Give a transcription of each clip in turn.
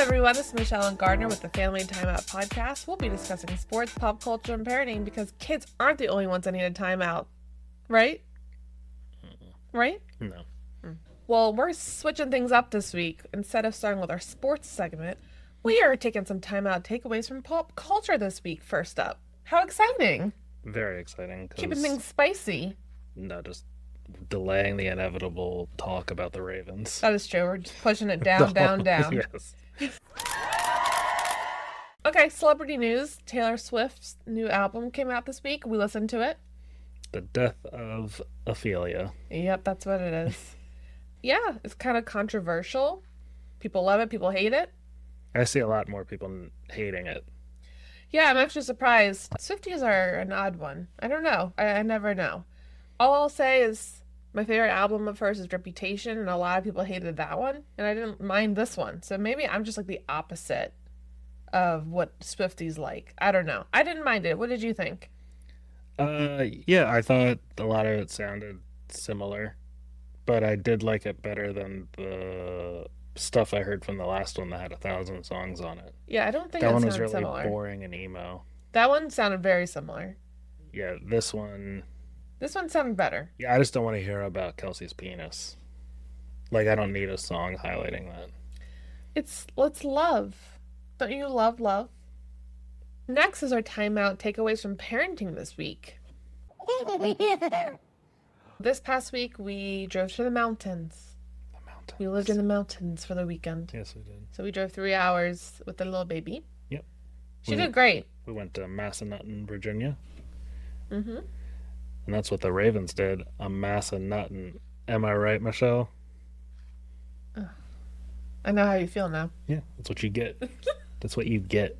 everyone, this is Michelle and Gardner with the Family Timeout podcast. We'll be discussing sports, pop culture, and parenting because kids aren't the only ones that need a timeout. Right? Right? No. Well, we're switching things up this week. Instead of starting with our sports segment, we are taking some timeout takeaways from pop culture this week first up. How exciting! Very exciting. Keeping things spicy. No, just delaying the inevitable talk about the Ravens. That is true. We're just pushing it down, down. Yes. Okay, celebrity news. Taylor Swift's new album came out this week. We listened to it. The death of Ophelia. Yep, that's what it is. Yeah, it's kind of controversial. People love it, people hate it. I see a lot more people hating it. Yeah, I'm actually surprised. Swifties are an odd one. I don't know. I never know. All I'll say is my favorite album of hers is Reputation, and a lot of people hated that one, and I didn't mind this one. So maybe I'm just like the opposite of what Swifties like. I don't know. I didn't mind it. What did you think? Yeah, I thought a lot of it sounded similar, but I did like it better than the stuff I heard from the last one that had 1,000 songs on it. Yeah, I don't think that it one was sounded really similar. boring and emo. That one sounded very similar. Yeah, this one sounded better. Yeah, I just don't want to hear about Kelsey's penis. Like, I don't need a song highlighting that. It's love. Don't you love love? Next is our timeout takeaways from parenting this week. This past week, we drove to the mountains. We lived in the mountains for the weekend. Yes, we did. So we drove 3 hours with the little baby. Yep. She did great. We went to Massanutten, Virginia. Mm-hmm. And that's what the Ravens did. A Massanutten. Am I right, Michelle? I know how you feel now. Yeah, that's what you get. That's what you get.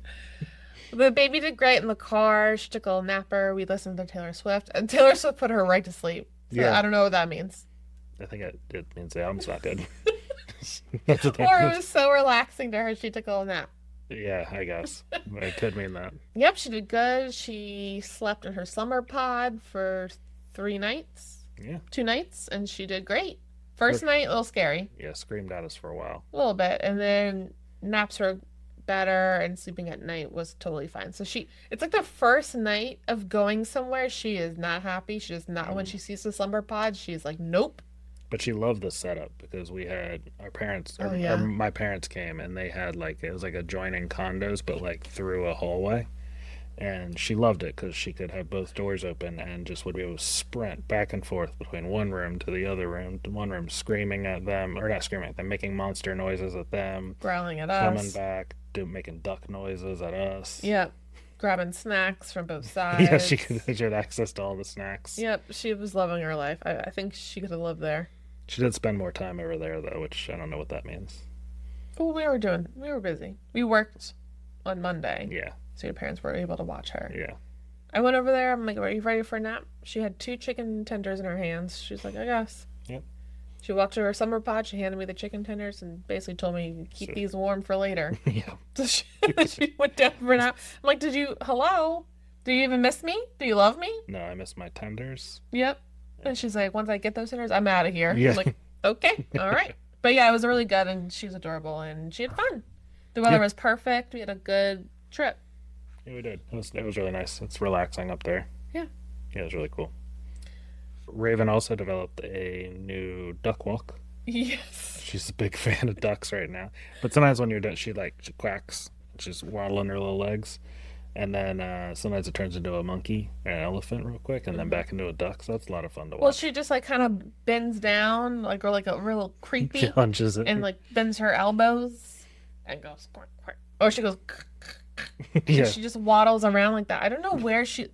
The baby did great in the car. She took a little napper. We listened to Taylor Swift. And Taylor Swift put her right to sleep. So yeah. I don't know what that means. I think it means the album's not good. That's what that or means. It was so relaxing to her, she took a little nap. Yeah, I guess. It could mean that. Yep, she did good. She slept in her slumber pod for 3 nights. Yeah. 2 nights, and she did great. First night, a little scary. Yeah, screamed at us for a while. A little bit. And then naps were better, and sleeping at night was totally fine. So it's like the first night of going somewhere, she is not happy. She does not, when she sees the slumber pod, she's like, nope. But she loved the setup because we had our parents, or my parents came, and they had it was like adjoining condos, but through a hallway. And she loved it because she could have both doors open and just would be able to sprint back and forth between one room to the other room. One room screaming at them, or not screaming at them, making monster noises at them. Growling at us. Coming back, making duck noises at us. Yep. Grabbing snacks from both sides. Yeah, she had access to all the snacks. Yep, she was loving her life. I think she could have lived there. She did spend more time over there, though, which I don't know what that means. Well, we were busy. We worked on Monday. Yeah. So your parents were able to watch her. Yeah. I went over there. I'm like, are you ready for a nap? She had 2 chicken tenders in her hands. She's like, I guess. Yep. She walked to her summer pod. She handed me the chicken tenders and basically told me, keep these warm for later. Yeah. So she went down for a nap. I'm like, hello? Do you even miss me? Do you love me? No, I miss my tenders. Yep. And she's like, once I get those tenders, I'm out of here. Yeah. I'm like, okay, all right. But yeah, it was really good, and she's adorable, and she had fun. The weather was perfect. We had a good trip. Yeah, we did. It was really nice. It's relaxing up there. Yeah. Yeah, it was really cool. Raven also developed a new duck walk. Yes. She's a big fan of ducks right now. But sometimes when you're done, she quacks. She's waddling her little legs. And then sometimes it turns into a monkey or an elephant real quick, and then back into a duck. So that's a lot of fun to watch. Well, she just kind of bends down, or a real creepy. She hunches it. And bends her elbows and goes quack, quack. Or she goes yeah. She just waddles around like that. I don't know where she's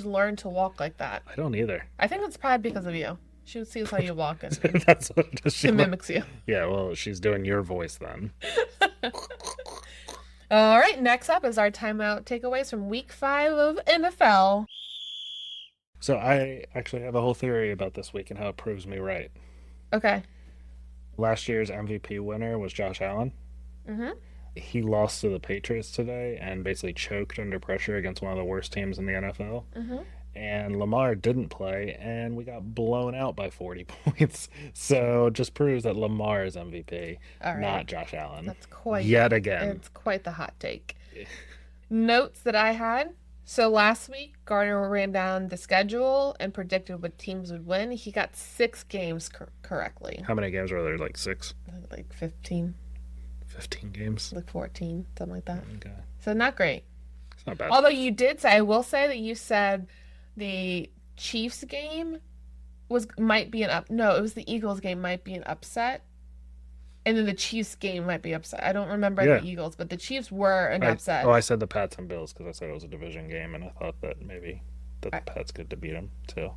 learned to walk like that. I don't either. I think it's probably because of you. She sees how you walk and that's what it is. She mimics you. Yeah, well, she's doing your voice then. All right, next up is our timeout takeaways from week 5 of NFL. So I actually have a whole theory about this week and how it proves me right. Okay. Last year's MVP winner was Josh Allen. Mm-hmm. He lost to the Patriots today and basically choked under pressure against one of the worst teams in the NFL. Mm-hmm. and Lamar didn't play, and we got blown out by 40 points. So just proves that Lamar is MVP, All right. not Josh Allen. That's quite yet again. It's quite the hot take. Notes that I had. So last week, Gardner ran down the schedule and predicted what teams would win. He got 6 games correctly. How many games were there? Like 6? Like 15. 15 games? Like 14, something like that. Okay. So not great. It's not bad. Although you did say, I will say that you said the Chiefs game might be no, it was the Eagles game might be an upset. And then the Chiefs game might be upset. I don't remember the Eagles, but the Chiefs were an upset. Oh, I said the Pats and Bills because I said it was a division game, and I thought that maybe the Pats could beat them too.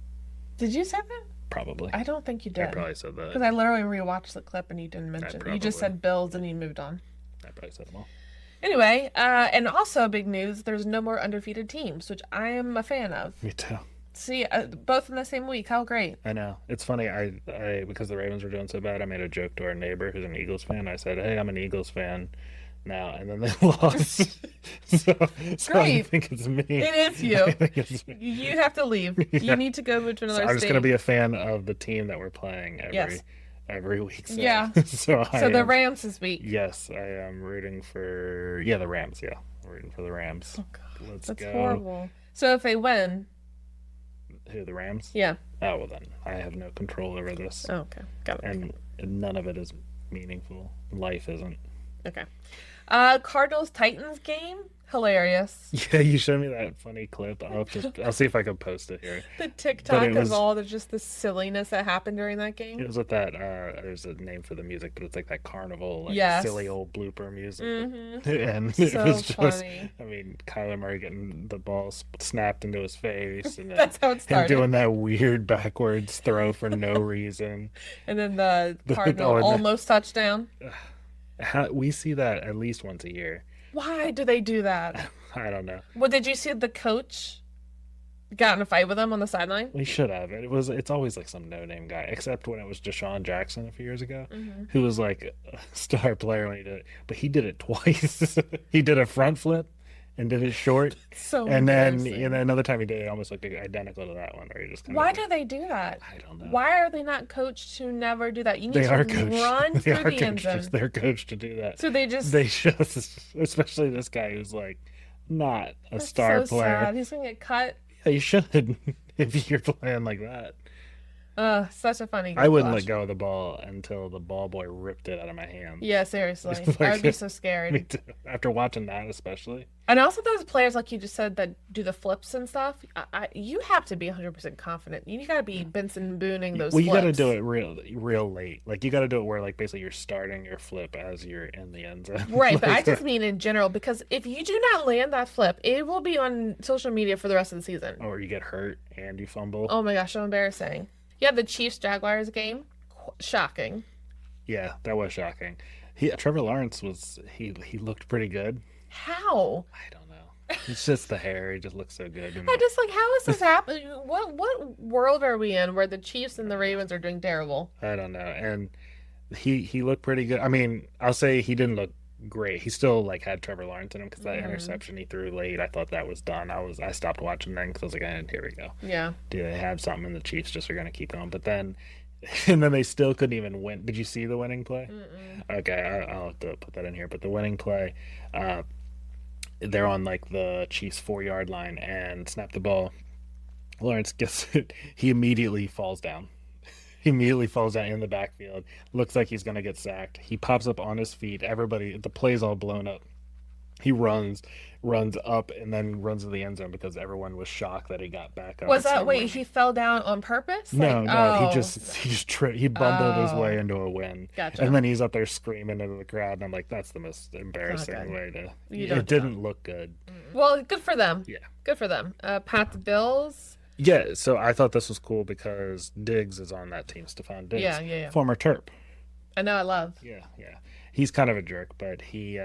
Did you say that? Probably. I don't think you did. I probably said that. Because I literally rewatched the clip and you didn't mention it. You just said Bills and you moved on. I probably said them all. Anyway, and also big news, there's no more undefeated teams, which I am a fan of. Me too. See, both in the same week. How great. I know. It's funny. I because the Ravens were doing so bad, I made a joke to our neighbor who's an Eagles fan. I said, hey, I'm an Eagles fan now. And then they lost. so I think it's me. It is you. It's me. You have to leave. You need to go move to another state. I'm just going to be a fan of the team that we're playing every week. So. Yeah. so the Rams this week. Yes, I am rooting for the Rams. Yeah, I'm rooting for the Rams. Oh God, Let's that's go. horrible. So if they win, who, the Rams? Yeah. Oh well, then I have no control over this. Oh, okay, got it. And none of it is meaningful. Life isn't. Okay. Cardinals Titans game. Hilarious. Yeah, you showed me that funny clip. I'll see if I can post it here. The TikTok of all the silliness that happened during that game. It was with that there's a name for the music, but it's like that carnival, silly old blooper music. Mm-hmm. And so it was just funny. I mean, Kyler Murray getting the ball snapped into his face, and that's how it started. Him doing that weird backwards throw for no reason. And then the Cardinal almost touchdown. We see that at least once a year. Why do they do that? I don't know. Well, did you see the coach got in a fight with him on the sideline? We should have. It's always like some no-name guy, except when it was Deshaun Jackson a few years ago, who was like a star player when he did it. But he did it twice. He did a front flip and did it short. And then another time he did it almost looked identical to that one, where he just Why do they do that? I don't know. Why are they not coached to never do that? You need to run through the end zone. They're coached to do that. So they just, especially this guy who's like not a star player. Sad. He's gonna get cut. Yeah, you should if you're playing like that. Such a funny game. I wouldn't let go of the ball until the ball boy ripped it out of my hand. Yeah, seriously. I would be so scared. Me too. After watching that, especially. And also those players, like you just said, that do the flips and stuff, you have to be 100% confident. You got to be Benson Booning those flips. You got to do it real late. Like, you got to do it where, like, basically you're starting your flip as you're in the end zone. Right, like, but I just mean in general, because if you do not land that flip, it will be on social media for the rest of the season. Or you get hurt and you fumble. Oh my gosh, so embarrassing. Yeah, the Chiefs-Jaguars game, shocking. Yeah, that was shocking. Trevor Lawrence he looked pretty good. How? I don't know. It's just the hair. He just looks so good. I just how is this happening? What world are we in where the Chiefs and the Ravens are doing terrible? I don't know. And he looked pretty good. I mean, I'll say he didn't look great. He still like had Trevor Lawrence in him because that interception he threw late, I thought that was done. I stopped watching then because I was like, here we go. Yeah. Do they have something? And the Chiefs just are going to keep going. But then, and then they still couldn't even win. Did you see the winning play? Mm-mm. Okay, I'll have to put that in here. But the winning play, they're on like the Chiefs 4-yard line and snap the ball. Lawrence gets it. He immediately falls down. He immediately falls down in the backfield. Looks like he's going to get sacked. He pops up on his feet. The play's all blown up. He runs up, and then runs to the end zone because everyone was shocked that he got back up. Was that, he fell down on purpose? No, he just tripped. He bumbled his way into a win. Gotcha. And then he's up there screaming into the crowd, and I'm like, that's the most embarrassing way to... It didn't look good. Well, good for them. Yeah. Good for them. Pats Bills... Yeah, so I thought this was cool because Diggs is on that team. Stephon Diggs. Yeah. Former Terp. I know, I love. Yeah. He's kind of a jerk, but he...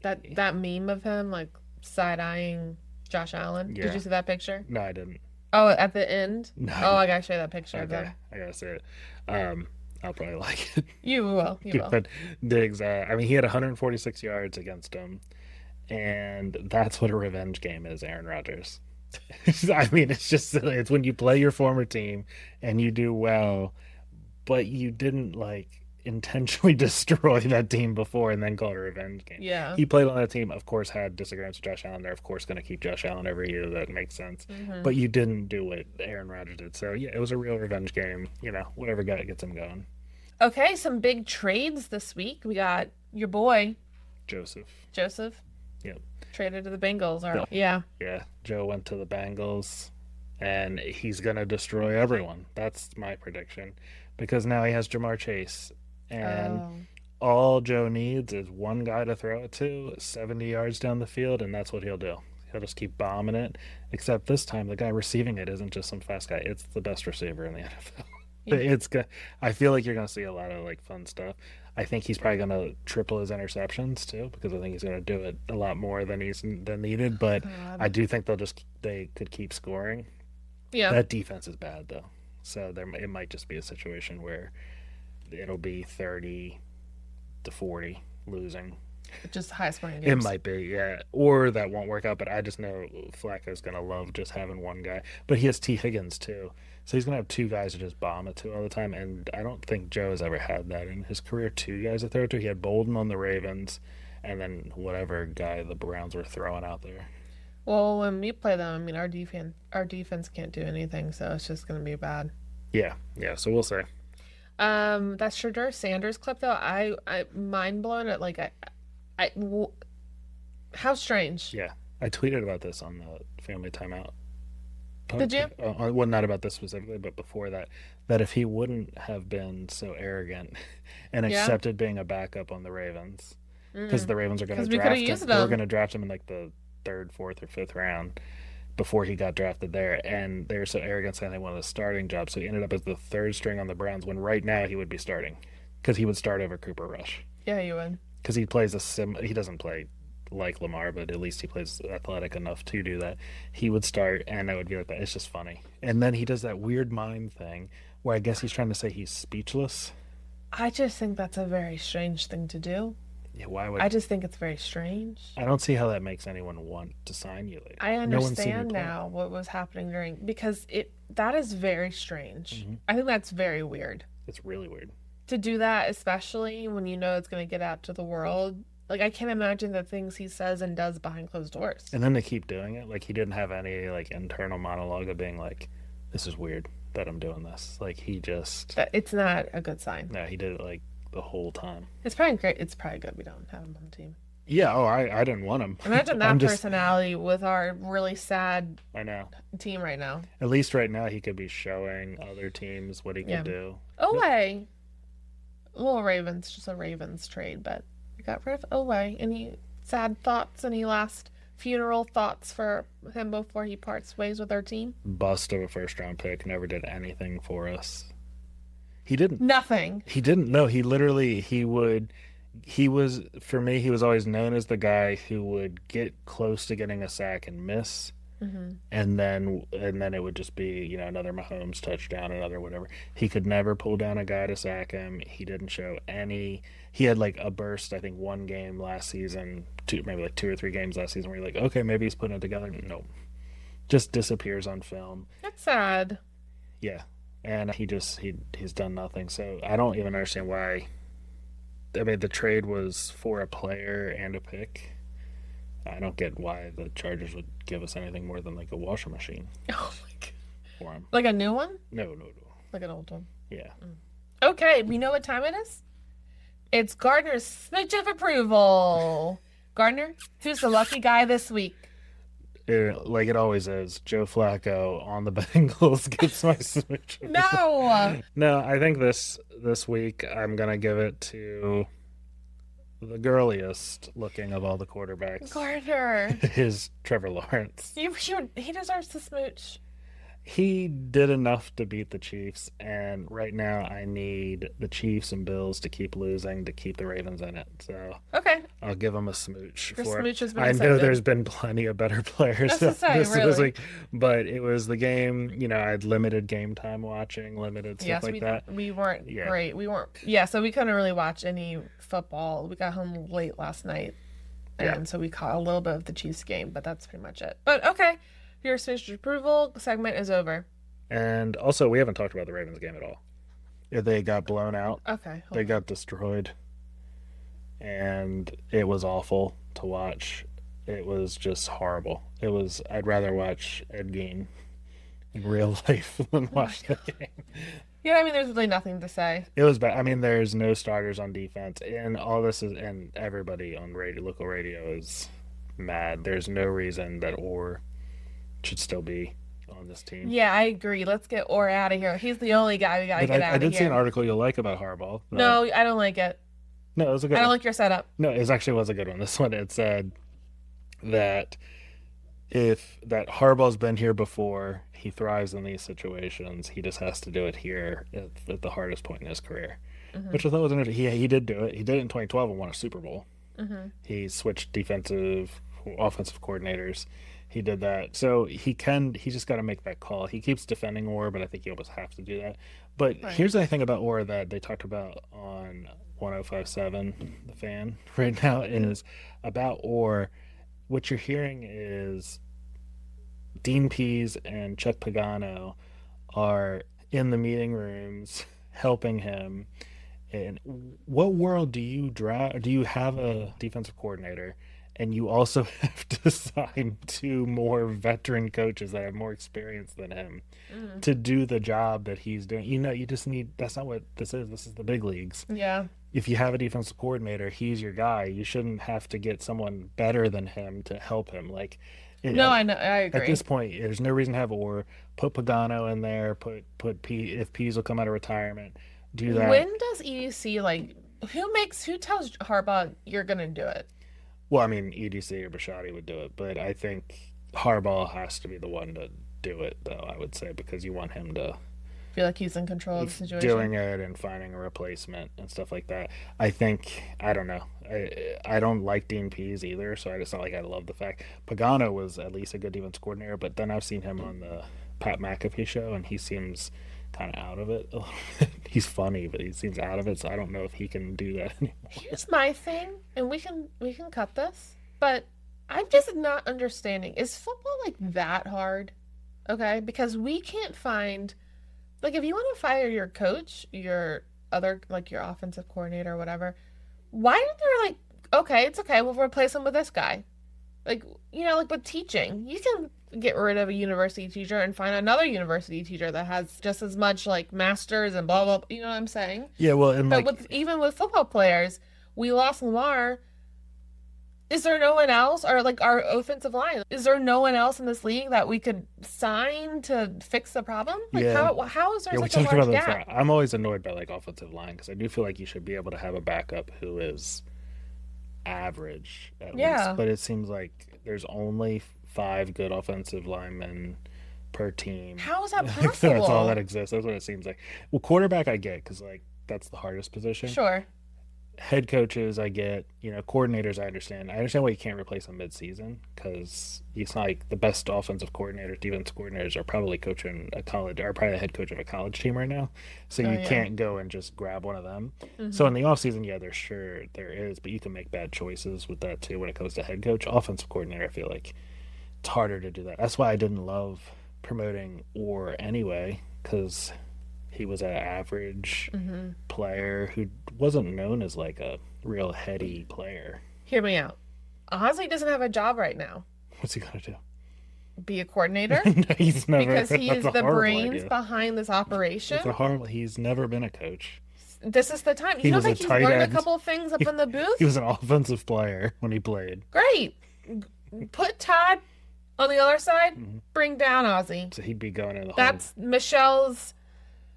That meme of him, like, side-eyeing Josh Allen. Yeah. Did you see that picture? No, I didn't. Oh, at the end? No. Oh, I gotta show you that picture okay. of them. I gotta see it. I'll probably like it. You will. But Diggs, he had 146 yards against him, and that's what a revenge game is, Aaron Rodgers. I mean, it's when you play your former team and you do well, but you didn't like intentionally destroy that team before and then call it a revenge game. Yeah. He played on that team, of course, had disagreements with Josh Allen. They're of course going to keep Josh Allen every year. That makes sense. Mm-hmm. But you didn't do what Aaron Rodgers did. So yeah, it was a real revenge game. Whatever guy gets him going. Okay, some big trades this week. We got your boy Joseph. Yep. Traded to the Bengals. Yeah. Yeah. Joe went to the Bengals, and he's gonna destroy everyone. That's my prediction, because now he has Jamar Chase, and all Joe needs is one guy to throw it to 70 yards down the field, and that's what he'll do. He'll just keep bombing it. Except this time, the guy receiving it isn't just some fast guy; it's the best receiver in the NFL. Yeah. I feel like you're gonna see a lot of like fun stuff. I think he's probably gonna triple his interceptions too, because I think he's gonna do it a lot more than needed. But I do think they could keep scoring. Yeah. That defense is bad though, so it might just be a situation where it'll be 30-40 losing. Just high scoring games. It might be, yeah. Or that won't work out, but I just know Flacco's going to love just having one guy. But he has T. Higgins, too. So he's going to have two guys to just bomb it to all the time. And I don't think Joe has ever had that in his career, two guys to throw to. He had Bolden on the Ravens, and then whatever guy the Browns were throwing out there. Well, when we play them, I mean, our defense can't do anything, so it's just going to be bad. Yeah, so we'll see. That Shedeur Sanders clip, though, I mind blown at, like, how strange. Yeah, I tweeted about this on the Family Timeout. Did you? Well, not about this specifically, but before that if he wouldn't have been so arrogant and accepted being a backup on the Ravens, because the Ravens are going to draft him. They were going to draft him in like the 3rd, 4th, or 5th round before he got drafted there, and they were so arrogant saying they wanted a starting job, so he ended up as the 3rd string on the Browns, when right now he would be starting, because he would start over Cooper Rush. Yeah, he would. Because he plays he doesn't play like Lamar, but at least he plays athletic enough to do that. He would start, and I would be like that. It's just funny. And then he does that weird mind thing where I guess he's trying to say he's speechless. I just think that's a very strange thing to do. Yeah, why would I just think it's very strange. I don't see how that makes anyone want to sign you later. I understand now what was happening because that is very strange. Mm-hmm. I think that's very weird. It's really weird. To do that, especially when you know it's going to get out to the world. Like, I can't imagine the things he says and does behind closed doors. And then they keep doing it. Like, he didn't have any, like, internal monologue of being like, this is weird that I'm doing this. Like, he just... It's not a good sign. No, he did it, like, the whole time. It's probably great. It's probably good we don't have him on the team. Yeah, I didn't want him. Imagine that personality with our really sad team right now. At least right now he could be showing other teams what he could do. Oweh. Well, Ravens, just a Ravens trade, but we got rid of Oweh. Any sad thoughts? Any last funeral thoughts for him before he parts ways with our team? Bust of a 1st-round pick. Never did anything for us. He didn't. Nothing. He didn't. No, he was, for me, he was always known as the guy who would get close to getting a sack and miss. Mm-hmm. And then it would just be, another Mahomes touchdown, another whatever. He could never pull down a guy to sack him. He didn't show any. He had like a burst, I think, one game last season, maybe like 2 or 3 games last season where you're like, okay, maybe he's putting it together. No, just disappears on film. That's sad. Yeah, and he's done nothing. So I don't even understand why. I mean, the trade was for a player and a pick. I don't get why the Chargers would give us anything more than like a washing machine. Oh my god! For him. Like a new one? No. Like an old one. Yeah. Okay, we know what time it is. It's Gardner's Smooch of Approval. Gardner, who's the lucky guy this week? Like it always is, Joe Flacco on the Bengals gets my smooch. No, I think this week I'm gonna give it to the girliest looking of all the quarterbacks. Gardner is Trevor Lawrence. He deserves the smooch. He did enough to beat the Chiefs, and right now I need the Chiefs and Bills to keep losing to keep the Ravens in it. So okay, I'll give him a smooch. Smooch has been I know there's been plenty of better players this week, but it was the game. I had limited game time watching, limited stuff like that. We weren't great. We weren't. Yeah, so we couldn't really watch any football. We got home late last night, and so we caught a little bit of the Chiefs game, but that's pretty much it. But okay. Your Smooch of Approval segment is over. And also, we haven't talked about the Ravens game at all. They got blown out. Okay. They got destroyed. And it was awful to watch. It was just horrible. I'd rather watch Ed Gein in real life than watch the game. Yeah, I mean, there's really nothing to say. It was bad. I mean, there's no starters on defense, and everybody on local radio is mad. There's no reason that Orr should still be on this team. Yeah, I agree. Let's get Orr out of here. He's the only guy we gotta get out of here. I did see an article you'll like about Harbaugh. No, I don't like it. No, it was a good one. I don't like your setup. No, it actually was a good one. This one, it said that Harbaugh's been here before, he thrives in these situations. He just has to do it here at the hardest point in his career, which I thought was interesting. He did do it. He did it in 2012 and won a Super Bowl. He switched offensive coordinators. He did that. So he just got to make that call. He keeps defending Orr, but I think he almost have to do that. But here's the thing about Orr that they talked about on 105.7, The Fan, right now, is about Orr. What you're hearing is Dean Pease and Chuck Pagano are in the meeting rooms helping him. In what world do you have a defensive coordinator and you also have to sign two more veteran coaches that have more experience than him to do the job that he's doing? You just need, that's not what this is. This is the big leagues. Yeah. If you have a defensive coordinator, he's your guy. You shouldn't have to get someone better than him to help him. I know. I agree. At this point, there's no reason to have Orr. Put Pagano in there. Put P if Pease will come out of retirement. Do that. When does EDC who tells Harbaugh you're gonna do it? Well, I mean, EDC or Bisciotti would do it, but I think Harbaugh has to be the one to do it, though. I would say, because you want him to feel like he's in control of the situation, doing it and finding a replacement and stuff like that. I don't know. I don't like Dean Pease either, so it's not like I love the fact Pagano was at least a good defense coordinator, but then I've seen him on the Pat McAfee show, and he seems kind of out of it. He's funny, but he seems out of it, so I don't know if he can do that anymore. Here's my thing, and we can cut this, but I'm just not understanding. Is football that hard? Okay, because we can't find, if you want to fire your coach, your other, your offensive coordinator or whatever, why aren't there okay, it's okay, we'll replace him with this guy. With teaching, you can get rid of a university teacher and find another university teacher that has just as much masters and blah, blah, blah, you know what I'm saying? Yeah, well, and even with football players, we lost Lamar. Is there no one else? Or our offensive line, is there no one else in this league that we could sign to fix the problem? How is there such a large gap? I'm always annoyed by offensive line, because I do feel like you should be able to have a backup who is average at least. But it seems like there's only 5 good offensive linemen per team. How is that possible? That's all that exists. That's what it seems like. Well, quarterback I get, because that's the hardest position. Sure. Head coaches I get, coordinators I understand. I understand why you can't replace them mid-season, because it's not the best offensive coordinators, defense coordinators are probably coaching a college, or probably the head coach of a college team right now. So you can't go and just grab one of them. So in the offseason, there is, but you can make bad choices with that too when it comes to head coach. Offensive coordinator, I feel like it's harder to do that. That's why I didn't love promoting Orr anyway, because he was an average player who wasn't known as a real heady player. Hear me out. Ozzie doesn't have a job right now. What's he gonna do? Be a coordinator? No, he's never. Because he is the brains idea. Behind this operation. He's never been a coach. This is the time. You don't think he's learned a couple of things up in the booth? He was an offensive player when he played. Great. Put Todd on the other side. Bring down Ozzie. So he'd be going in the That's Michelle's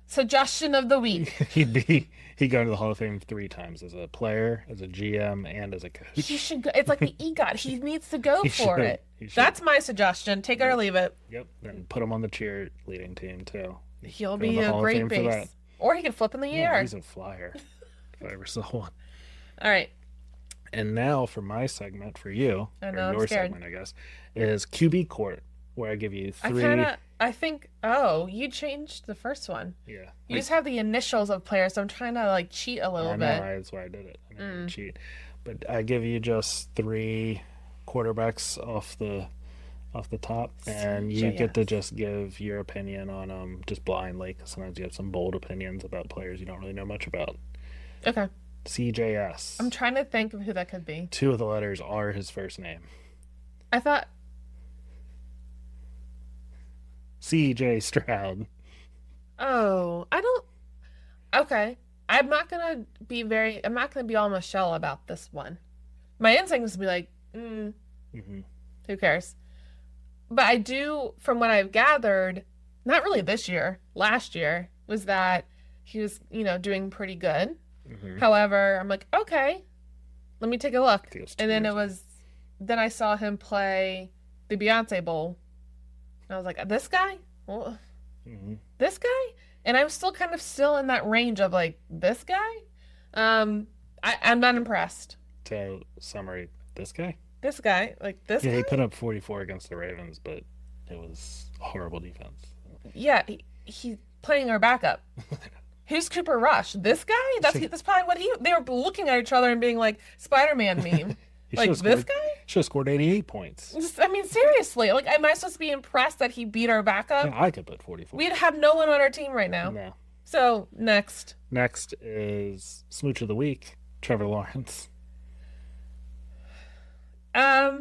suggestion of the week. He'd go to the Hall of Fame 3 times, as a player, as a GM, and as a coach. He should go. It's like the EGOT. He needs to go for it. That's my suggestion. Take it or leave it. Yep. Then put him on the cheerleading team too. He'll be a great base. Or he could flip in the air. He's a flyer. If I ever saw one. All right. And now for my segment for you, your segment, I guess, is QB Court, where I give you 3. I think, you changed the first one. Yeah. You just have the initials of players, so I'm trying to cheat a little bit. That's why I did it. I didn't cheat. But I give you just 3 quarterbacks off the off the top, and you get to just give your opinion on them just blindly, because sometimes you have some bold opinions about players you don't really know much about. Okay. CJS. I'm trying to think of who that could be. 2 of the letters are his first name. I thought... CJ Stroud. Oh, I don't... Okay. I'm not going to be all Michelle about this one. My instinct is to be like, who cares? But I do, from what I've gathered, not really this year, last year, was that he was, doing pretty good. However, I'm like, okay, let me take a look. And then then I saw him play the Beyonce Bowl. And I was like, this guy? Well, this guy? And I'm still kind of in that range of like, this guy? I'm not impressed. So, summary, this guy? This guy? Like, this guy? Yeah, he put up 44 against the Ravens, but it was a horrible defense. Yeah, he's playing our backup. Who's Cooper Rush? This guy? That's probably what they were looking at each other and being like, Spider-Man meme. Like, this guy? Should have scored 88 points. I mean, seriously. Like, am I supposed to be impressed that he beat our backup? Yeah, I could put 44. We'd have no one on our team right now. No. So, next. Next is Smooch of the Week, Trevor Lawrence. Yeah,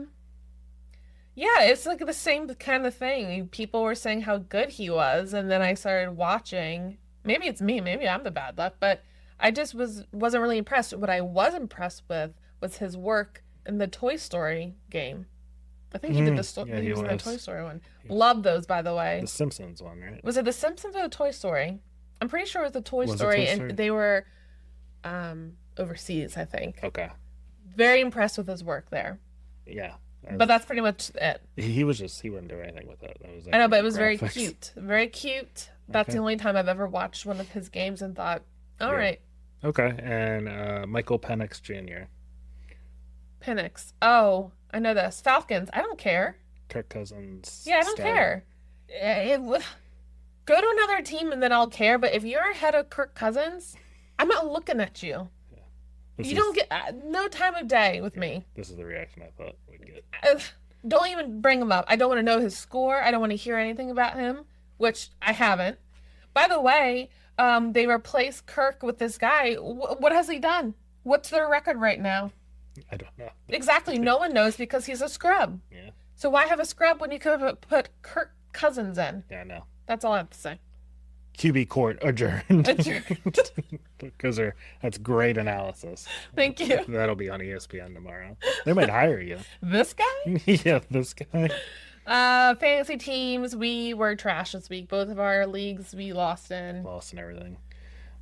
it's like the same kind of thing. People were saying how good he was, and then I started watching. Maybe it's me, maybe I'm the bad luck, but I just wasn't really impressed. What I was impressed with was his work in the Toy Story game. I think he did he was in the Toy Story one. Yeah. Love those, by the way. The Simpsons one, right? Was it the Simpsons or the Toy Story? I'm pretty sure it was the Toy Story, and they were overseas, I think. Okay. Very impressed with his work there. Yeah. But that's pretty much it. He wouldn't do anything with it. I know, but it was very cute. Very cute. That's the only time I've ever watched one of his games and thought, all right. Okay, and Michael Penix Jr. Penix. Oh, I know this. Falcons. I don't care. Kirk Cousins. Yeah, I don't care. Go to another team and then I'll care, but if you're ahead of Kirk Cousins, I'm not looking at you. You don't get no time of day with me. This is the reaction I thought we'd get. Don't even bring him up. I don't want to know his score. I don't want to hear anything about him, which I haven't. By the way, they replaced Kirk with this guy. What has he done? What's their record right now? I don't know. Exactly. No one knows because he's a scrub. Yeah. So why have a scrub when you could have put Kirk Cousins in? Yeah, I know. That's all I have to say. QB court adjourned. Because that's great analysis. Thank you. That'll be on ESPN tomorrow. They might hire you. This guy? Yeah, this guy. Fantasy teams, we were trash this week. Both of our leagues we lost in. Lost in everything.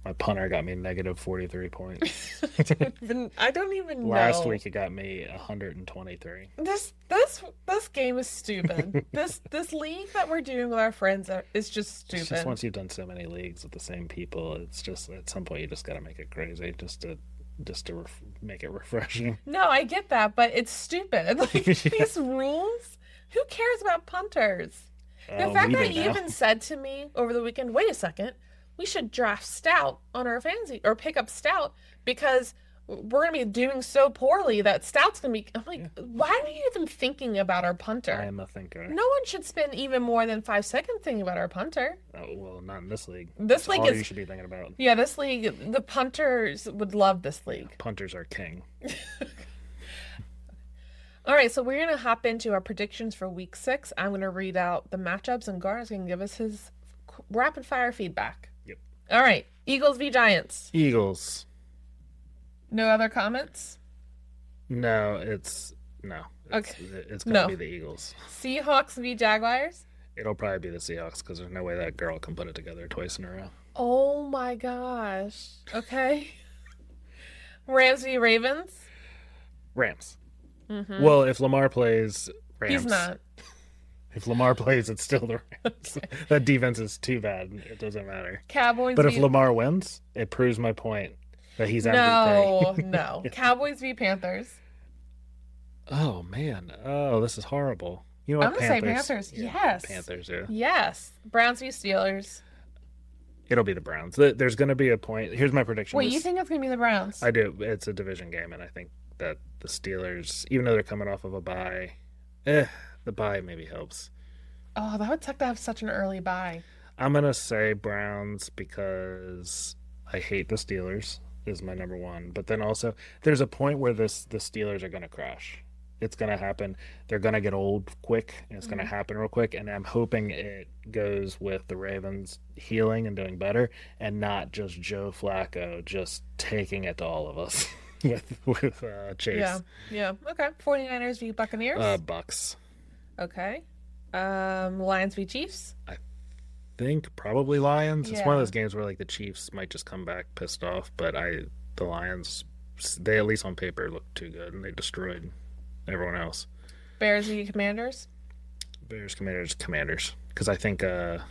My punter got me negative 43 points. I don't even know. Last week it got me 123. This game is stupid. this league that we're doing with our friends is just stupid. It's just once you've done so many leagues with the same people, it's just at some point you just got to make it crazy just to make it refreshing. No, I get that, but it's stupid. Like, these rules. Who cares about punters? The fact that you even said to me over the weekend, wait a second, we should draft Stout on our fantasy or pick up Stout because we're going to be doing so poorly that Stout's going to be. I'm like, why are you even thinking about our punter? I am a thinker. No one should spend even more than 5 seconds thinking about our punter. Oh, well, not in this league. This league all you should be thinking about. Yeah, this league, the punters would love this league. Punters are king. All right, so we're going to hop into our predictions for week 6. I'm going to read out the matchups, and Gardner's going to give us his rapid-fire feedback. Yep. All right, Eagles v. Giants. Eagles. No other comments? No, it's going to be the Eagles. Seahawks v. Jaguars. It'll probably be the Seahawks because there's no way that girl can put it together twice in a row. Oh my gosh. Okay. Rams v. Ravens. Rams. Mm-hmm. Well, if Lamar plays, Rams. He's not. If Lamar plays, it's still the Rams. Okay. That defense is too bad. It doesn't matter. Cowboys. But if Lamar wins, it proves my point that he's MVP. No. Yeah. Cowboys v. Panthers. Oh man. Oh, this is horrible. You know what? I'm gonna say Panthers. Yeah, yes. Panthers. Yeah. Yes. Browns v. Steelers. It'll be the Browns. There's going to be a point. Here's my prediction. Wait, you think it's going to be the Browns? I do. It's a division game, and I think that the Steelers, even though they're coming off of a bye, The bye maybe helps. Oh, that would suck to have such an early bye. I'm gonna say Browns because I hate the Steelers is my number one. But then also there's a point where the Steelers are gonna crash. It's gonna happen. They're gonna get old quick, and it's gonna happen real quick. And I'm hoping it goes with the Ravens healing and doing better, and not just Joe Flacco just taking it to all of us with Chase. Yeah, yeah. Okay. 49ers v Buccaneers. Bucks. Okay. Lions v Chiefs. I think probably Lions. It's one of Yeah. those games where like the Chiefs might just come back pissed off, but the Lions, they at least on paper look too good, and they destroyed everyone else. Bears v Commanders. Bears, Commanders, because I think their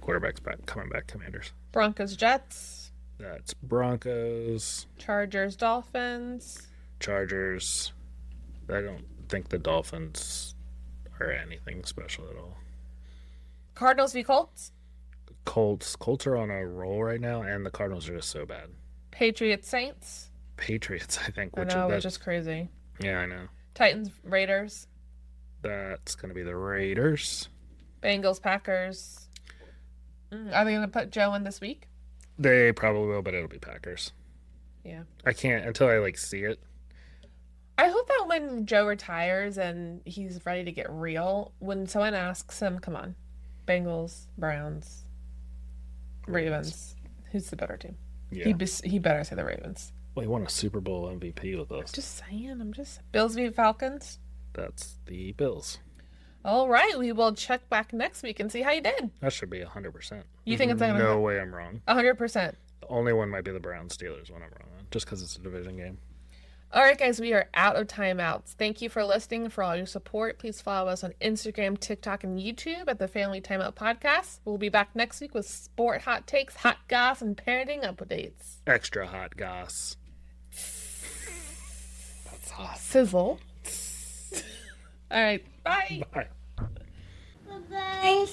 quarterback's coming back. Commanders. Broncos Jets. That's Broncos. Chargers Dolphins. Chargers. I don't think the Dolphins are anything special at all. Cardinals v Colts. Colts are on a roll right now, and the Cardinals are just so bad. Patriots Saints. Patriots, I think. Which is crazy. Yeah, I know. Titans Raiders. That's going to be the Raiders. Bengals Packers. Are they going to put Joe in this week? They probably will, but it'll be Packers. Yeah. I can't until I see it. I hope that when Joe retires and he's ready to get real, when someone asks him, come on, Bengals, Browns, Ravens, who's the better team? Yeah. He better say the Ravens. Well, he won a Super Bowl MVP with us. Just saying. Bills v Falcons. That's the Bills. All right, we will check back next week and see how you did. That should be 100%. You think it's going to No way I'm wrong. 100%. The only one might be the Browns Steelers when I'm wrong on, just because it's a division game. All right, guys, we are out of timeouts. Thank you for listening, for all your support. Please follow us on Instagram, TikTok, and YouTube at the Family Timeout Podcast. We'll be back next week with sport hot takes, hot goss, and parenting updates. Extra hot goss. That's hot. Sizzle. All right, bye. Bye. Bye-bye.